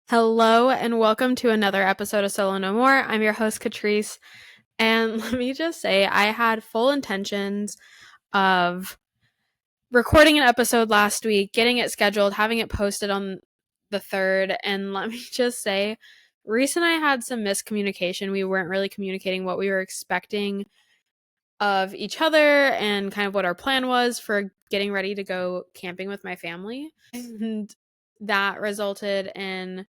Hello and welcome to another episode of Solo No More. I'm your host, Catryce. And let me just say, I had full intentions of recording an episode last week, getting it scheduled, having it posted on the 3rd. And let me just say, Reese and I had some miscommunication. We weren't really communicating what we were expecting of each other and kind of what our plan was for getting ready to go camping with my family. And that resulted in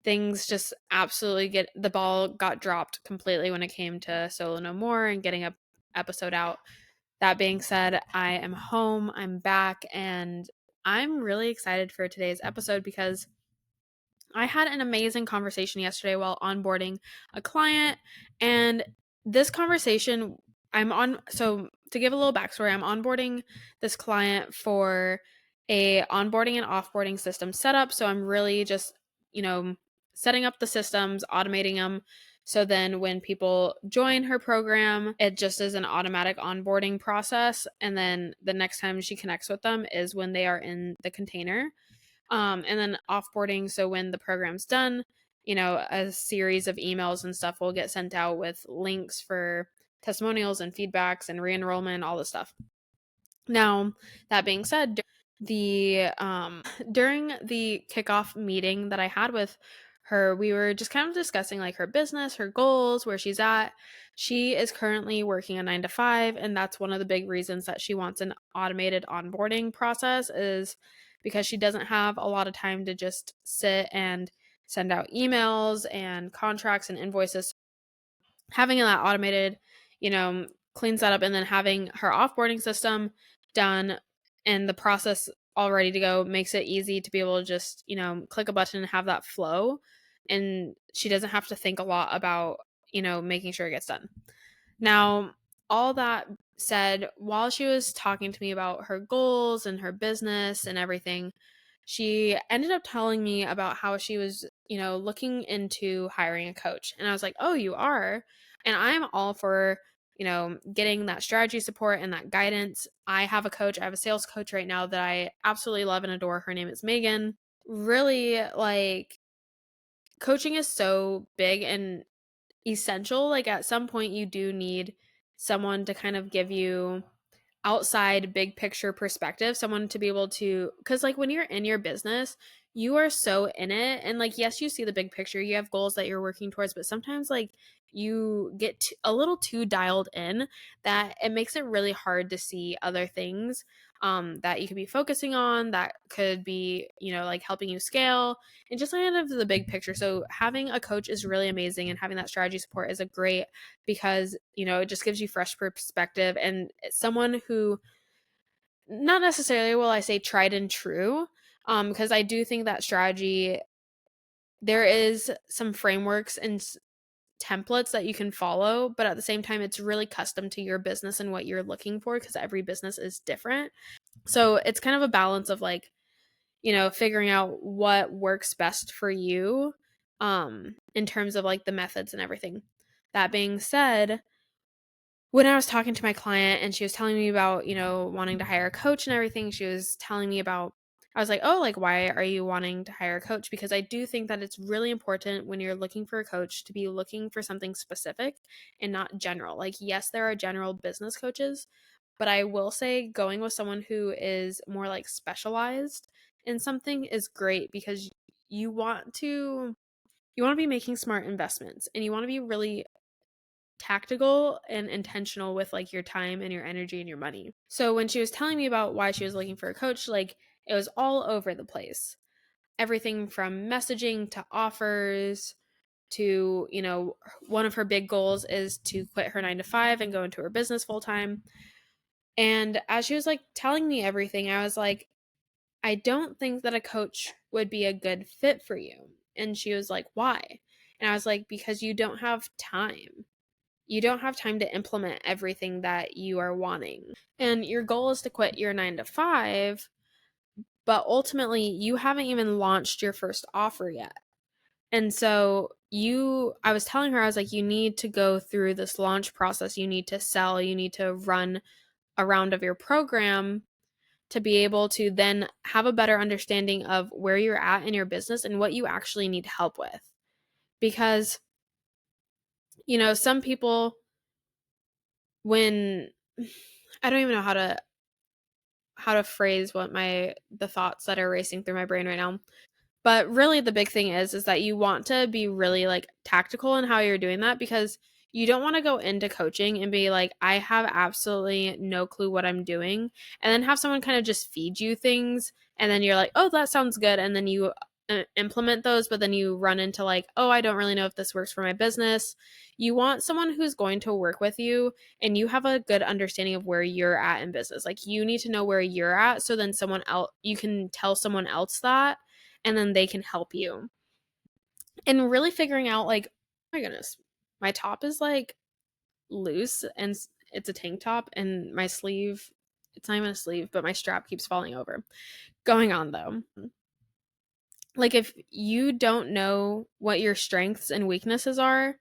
things just absolutely the ball got dropped completely when it came to Solo No More and getting a episode out. That being said, I am home, I'm back, and I'm really excited for today's episode because I had an amazing conversation yesterday while onboarding a client. And this conversation, so to give a little backstory, I'm onboarding this client for a onboarding and offboarding system setup. So I'm really just, setting up the systems, automating them. So then when people join her program, it just is an automatic onboarding process. And then the next time she connects with them is when they are in the container. And then offboarding. So when the program's done, a series of emails and stuff will get sent out with links for testimonials and feedbacks and re-enrollment, all this stuff. Now, that being said, the during the kickoff meeting that I had with her, we were just kind of discussing like her business, her goals, where she's at. She is currently working a 9 to 5, and that's one of the big reasons that she wants an automated onboarding process is because she doesn't have a lot of time to just sit and send out emails and contracts and invoices. Having that automated, cleans that up, and then having her offboarding system done and the process all ready to go makes it easy to be able to just, click a button and have that flow. And she doesn't have to think a lot about, making sure it gets done. Now, all that said, while she was talking to me about her goals and her business and everything, she ended up telling me about how she was, looking into hiring a coach. And I was like, oh, you are? And I'm all for, getting that strategy support and that guidance. I have a coach. I have a sales coach right now that I absolutely love and adore. Her name is Megan. Really, like, coaching is so big and essential. Like, at some point, you do need someone to kind of give you outside big picture perspective, someone to be able to, because like when you're in your business, you are so in it, and like yes, you see the big picture, you have goals that you're working towards, but sometimes like you get a little too dialed in that it makes it really hard to see other things that you could be focusing on that could be, like helping you scale and just kind of the big picture. So having a coach is really amazing, and having that strategy support is a great, because it just gives you fresh perspective, and someone who, not necessarily will I say tried and true, because I do think that strategy, there is some frameworks and templates that you can follow, but at the same time it's really custom to your business and what you're looking for, because every business is different. So it's kind of a balance of like, figuring out what works best for you in terms of like the methods and everything. That being said, when I was talking to my client and she was telling me about, wanting to hire a coach and everything, she was telling me about, I was like, oh, like, why are you wanting to hire a coach? Because I do think that it's really important when you're looking for a coach to be looking for something specific and not general. Like, yes, there are general business coaches, but I will say going with someone who is more like specialized in something is great, because you want to you want to be making smart investments, and you want to be really tactical and intentional with like your time and your energy and your money. So when she was telling me about why she was looking for a coach, like it was all over the place. Everything from messaging to offers to, one of her big goals is to quit her 9 to 5 and go into her business full time. And as she was like telling me everything, I was like, I don't think that a coach would be a good fit for you. And she was like, why? And I was like, because you don't have time. You don't have time to implement everything that you are wanting. And your goal is to quit your 9 to 5, but ultimately you haven't even launched your first offer yet. And so I was telling her, I was like, you need to go through this launch process. You need to sell, you need to run a round of your program to be able to then have a better understanding of where you're at in your business and what you actually need help with. Because, some people, when I don't even know how to phrase the thoughts that are racing through my brain right now. But really the big thing is that you want to be really like tactical in how you're doing that, because you don't want to go into coaching and be like, I have absolutely no clue what I'm doing, and then have someone kind of just feed you things, and then you're like, oh, that sounds good, and then you implement those, but then you run into like, oh, I don't really know if this works for my business. You want someone who's going to work with you and you have a good understanding of where you're at in business. Like, you need to know where you're at, so then someone else, you can tell someone else that, and then they can help you. And really figuring out like, oh my goodness, my top is like loose and it's a tank top, and my sleeve, it's not even a sleeve, but my strap keeps falling over. Going on though, like, if you don't know what your strengths and weaknesses are,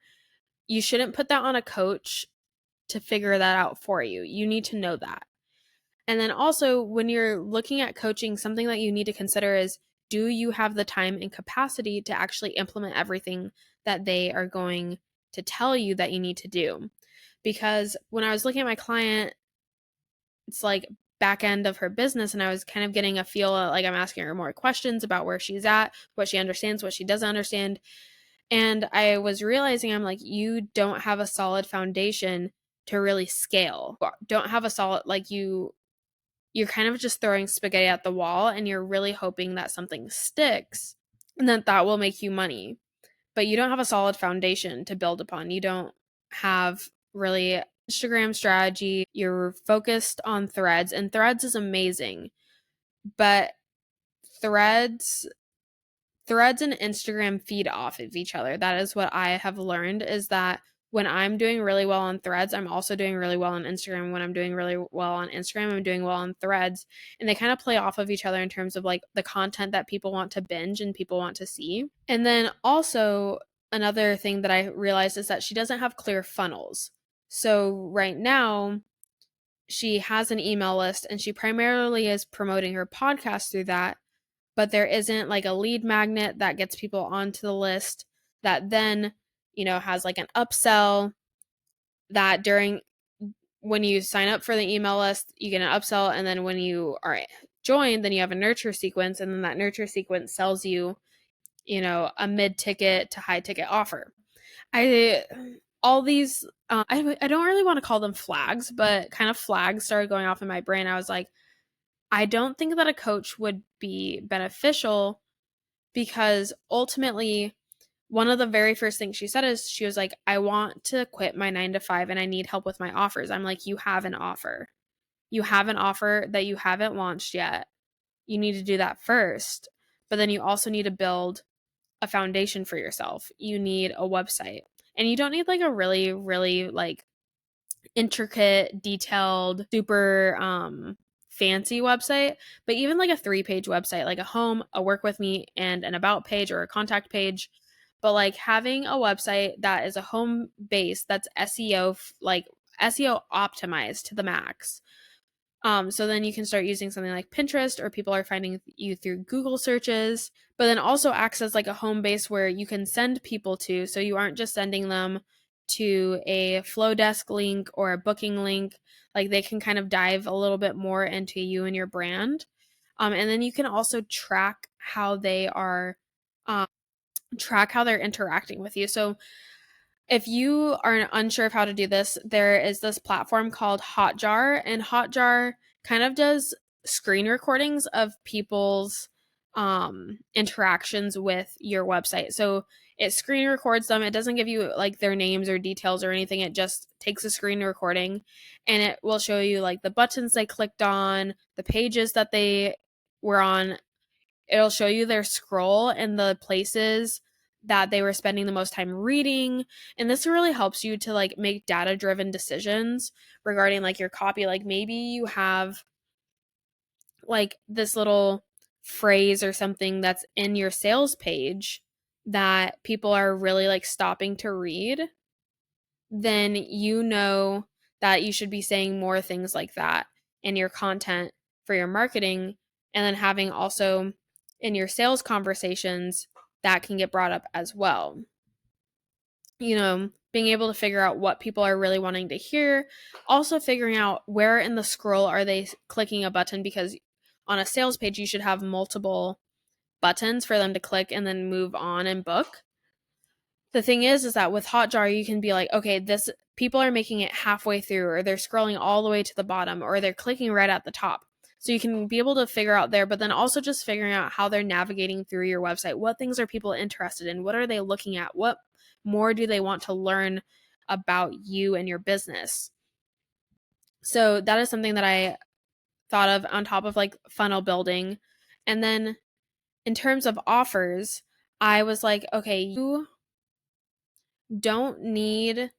you shouldn't put that on a coach to figure that out for you. You need to know that. And then also, when you're looking at coaching, something that you need to consider is, do you have the time and capacity to actually implement everything that they are going to tell you that you need to do? Because when I was looking at my client, it's like back end of her business, and I was kind of getting a feel of, like, I'm asking her more questions about where she's at, what she understands, what she doesn't understand. And I was realizing, I'm like, you don't have a solid foundation to really scale. Don't have a solid, like, you're kind of just throwing spaghetti at the wall, and you're really hoping that something sticks and that will make you money. But you don't have a solid foundation to build upon. You don't have really Instagram strategy. You're focused on threads, and threads is amazing. But threads and Instagram feed off of each other. That is what I have learned, is that when I'm doing really well on threads, I'm also doing really well on Instagram. When I'm doing really well on Instagram, I'm doing well on threads. And they kind of play off of each other in terms of like the content that people want to binge and people want to see. And then also, another thing that I realized is that she doesn't have clear funnels. So right now, she has an email list and she primarily is promoting her podcast through that, but there isn't like a lead magnet that gets people onto the list that then, has like an upsell, that during, when you sign up for the email list, you get an upsell, and then when you are joined, then you have a nurture sequence, and then that nurture sequence sells you, a mid-ticket to high-ticket offer. All these, I don't really want to call them flags, but kind of flags started going off in my brain. I was like, I don't think that a coach would be beneficial, because ultimately, one of the very first things she said is, she was like, I want to quit my 9 to 5 and I need help with my offers. I'm like, you have an offer. You have an offer that you haven't launched yet. You need to do that first. But then you also need to build a foundation for yourself. You need a website. And you don't need like a really, really like intricate, detailed, super fancy website, but even like a 3-page website, like a home, a work with me, and an about page or a contact page. But like having a website that is a home base that's SEO, like SEO optimized to the max. So then you can start using something like Pinterest, or people are finding you through Google searches, but then also acts as like a home base where you can send people to, so you aren't just sending them to a Flowdesk link or a booking link. Like, they can kind of dive a little bit more into you and your brand. And then you can also track how they are, track how they're interacting with you. So if you are unsure of how to do this, there is this platform called Hotjar, and Hotjar kind of does screen recordings of people's interactions with your website. So it screen records them. It doesn't give you like their names or details or anything. It just takes a screen recording, and it will show you like the buttons they clicked on, the pages that they were on. It'll show you their scroll and the places that they were spending the most time reading. And this really helps you to like make data driven decisions regarding like your copy. Like, maybe you have like this little phrase or something that's in your sales page that people are really like stopping to read, then that you should be saying more things like that in your content for your marketing, and then having also in your sales conversations that can get brought up as well. Being able to figure out what people are really wanting to hear, also figuring out where in the scroll are they clicking a button, because on a sales page you should have multiple buttons for them to click and then move on and book. The thing is that with Hotjar you can be like, okay, this people are making it halfway through, or they're scrolling all the way to the bottom, or they're clicking right at the top. So you can be able to figure out there, but then also just figuring out how they're navigating through your website. What things are people interested in? What are they looking at? What more do they want to learn about you and your business? So that is something that I thought of on top of like funnel building. And then in terms of offers, I was like, okay, you don't need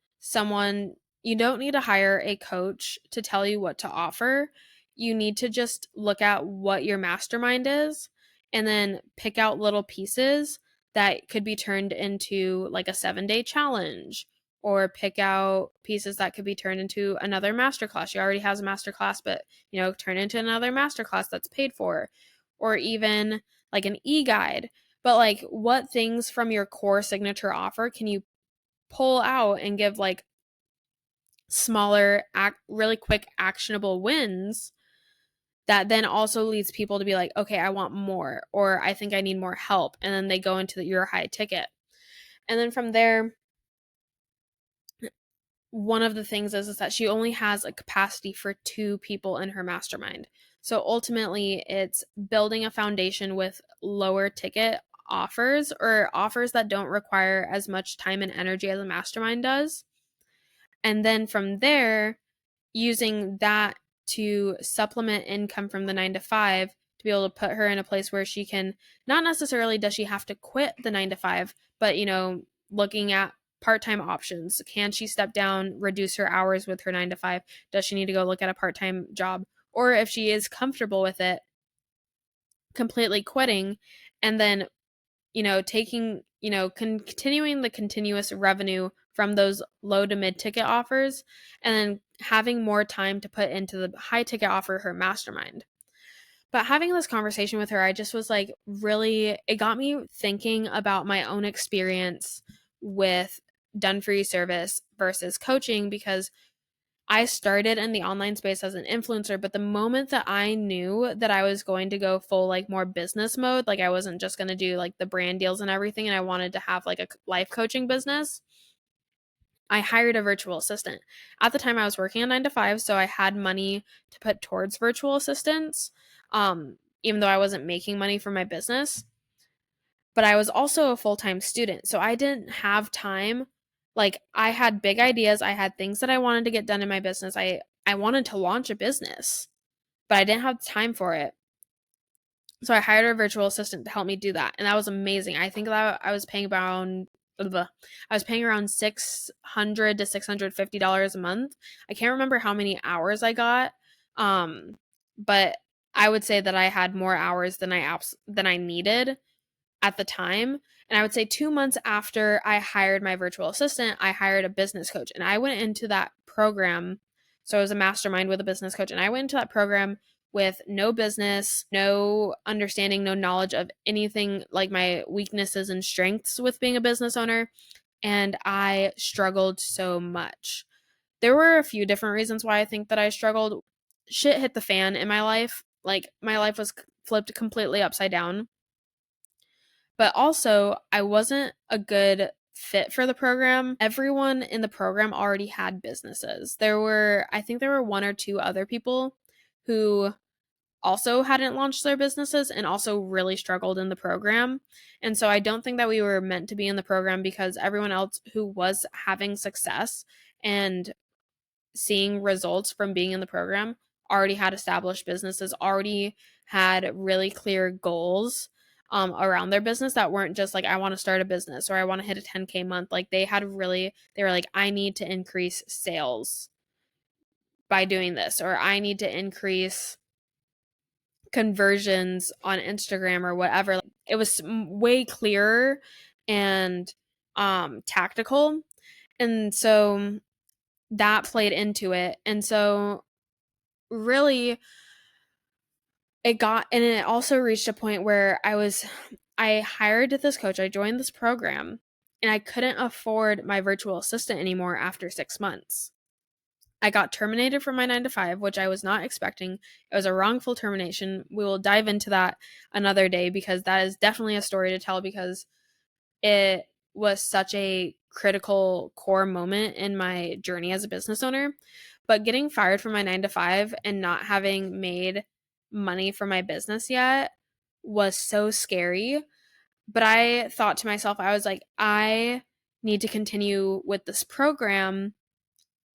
you don't need to hire a coach to tell you what to offer. You need to just look at what your mastermind is and then pick out little pieces that could be turned into like a 7-day challenge, or pick out pieces that could be turned into another masterclass. She already has a masterclass, but turn into another masterclass that's paid for, or even like an e-guide. But like, what things from your core signature offer can you pull out and give like smaller, really quick, actionable wins that then also leads people to be like, okay, I want more, or I think I need more help. And then they go into your high ticket. And then from there, one of the things is that she only has a capacity for 2 people in her mastermind. So ultimately, it's building a foundation with lower ticket offers, or offers that don't require as much time and energy as a mastermind does. And then from there, using that to supplement income from the 9 to 5 to be able to put her in a place where she can, not necessarily does she have to quit the 9 to 5, but looking at part-time options. Can she step down, reduce her hours with her 9 to 5? Does she need to go look at a part-time job? Or if she is comfortable with it, completely quitting and then taking, continuing the continuous revenue from those low to mid ticket offers, and then having more time to put into the high ticket offer, her mastermind. But having this conversation with her, I just was like, really, it got me thinking about my own experience with done for you service versus coaching, because I started in the online space as an influencer, but the moment that I knew that I was going to go full like more business mode, like I wasn't just going to do like the brand deals and everything, and I wanted to have like a life coaching business, I hired a virtual assistant. At the time I was working a 9 to 5, so I had money to put towards virtual assistants, even though I wasn't making money from my business. But I was also a full-time student, so I didn't have time. Like, I had big ideas, I had things that I wanted to get done in my business. I wanted to launch a business, but I didn't have time for it. So I hired a virtual assistant to help me do that, and that was amazing. I think that I was paying around $600 to $650 a month. I can't remember how many hours I got, but I would say that I had more hours than I needed at the time. And I would say 2 months after I hired my virtual assistant, I hired a business coach, and I went into that program. So it was a mastermind with a business coach, and I went into that program with no business, no understanding, no knowledge of anything like my weaknesses and strengths with being a business owner. And I struggled so much. There were a few different reasons why I think that I struggled. Shit hit the fan in my life. Like, my life was flipped completely upside down. But also, I wasn't a good fit for the program. Everyone in the program already had businesses. I think there were 1 or 2 other people who also hadn't launched their businesses and also really struggled in the program. And so I don't think that we were meant to be in the program, because everyone else who was having success and seeing results from being in the program already had established businesses, already had really clear goals around their business that weren't just like, I want to start a business or I want to hit a 10K month. Like, they were like, I need to increase sales by doing this, or I need to increase conversions on Instagram or whatever. It was way clearer and tactical. And so that played into it. And so really, it also reached a point where I hired this coach, I joined this program, and I couldn't afford my virtual assistant anymore after 6 months. I got terminated from my 9 to 5, which I was not expecting. It was a wrongful termination. We will dive into that another day because that is definitely a story to tell, because it was such a critical core moment in my journey as a business owner. But getting fired from my 9 to 5 and not having made money for my business yet was so scary. But I thought to myself, I was like, I need to continue with this program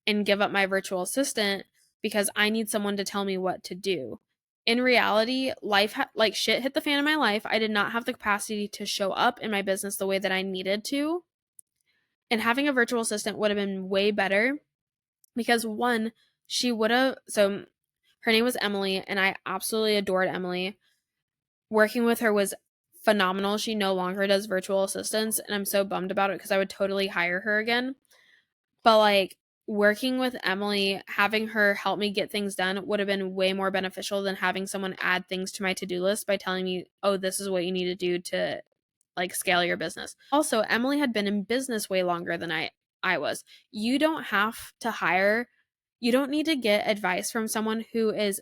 and give up my virtual assistant because I need someone to tell me what to do. In reality, like shit hit the fan in my life. I did not have the capacity to show up in my business the way that I needed to. And having a virtual assistant would have been way better because one, she would have, so her name was Emily, and I absolutely adored Emily. Working with her was phenomenal. She no longer does virtual assistants, and I'm so bummed about it because I would totally hire her again. But like working with Emily, having her help me get things done would have been way more beneficial than having someone add things to my to-do list by telling me, "Oh, this is what you need to do to like scale your business." Also, Emily had been in business way longer than I was. You don't have to hire, you don't need to get advice from someone who is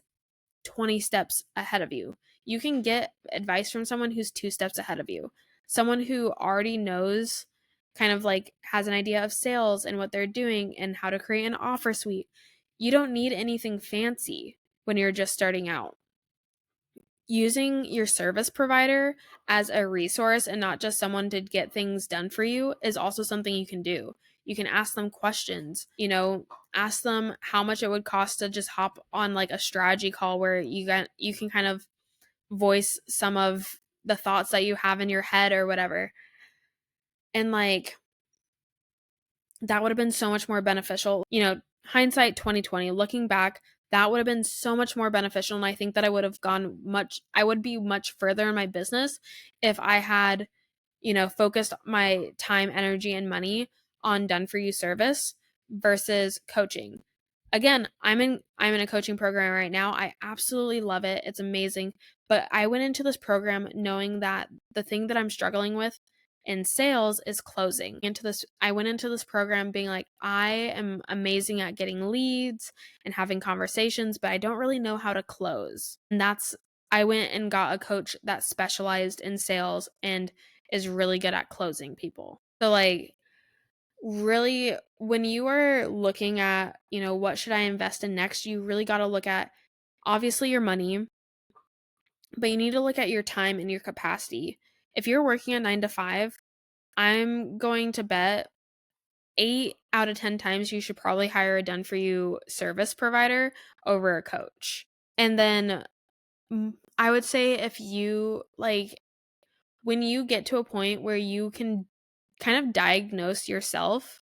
20 steps ahead of you. You can get advice from someone who's 2 steps ahead of you. Someone who already knows, kind of like has an idea of sales and what they're doing and how to create an offer suite. You don't need anything fancy when you're just starting out. Using your service provider as a resource and not just someone to get things done for you is also something you can do. You can ask them questions, ask them how much it would cost to just hop on like a strategy call where you can kind of voice some of the thoughts that you have in your head or whatever. And like that would have been so much more beneficial. Hindsight 2020, looking back, that would have been so much more beneficial. And I think that I would be much further in my business if I had, focused my time, energy, and money on done for you service versus coaching. Again, I'm in a coaching program right now. I absolutely love it. It's amazing. But I went into this program knowing that the thing that I'm struggling with in sales is closing. I went into this program being like, I am amazing at getting leads and having conversations, but I don't really know how to close. And I went and got a coach that specialized in sales and is really good at closing people. So like really when you are looking at, what should I invest in next, you really got to look at obviously your money, but you need to look at your time and your capacity. If you're working a 9 to 5, I'm going to bet 8 out of 10 times you should probably hire a done for you service provider over a coach. And then I would say if you like, when you get to a point where you can kind of diagnose yourself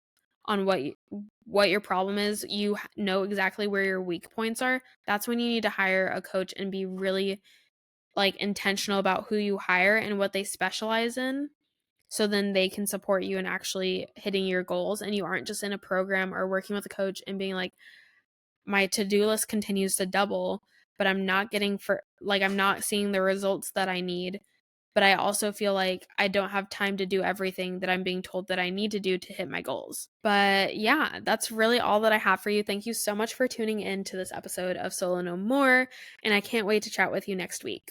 on what your problem is, you know exactly where your weak points are, that's when you need to hire a coach and be really like intentional about who you hire and what they specialize in, so then they can support you in actually hitting your goals, and you aren't just in a program or working with a coach and being like, my to-do list continues to double, but I'm not I'm not seeing the results that I need. But I also feel like I don't have time to do everything that I'm being told that I need to do to hit my goals. But yeah, that's really all that I have for you. Thank you so much for tuning in to this episode of Solo No More, and I can't wait to chat with you next week.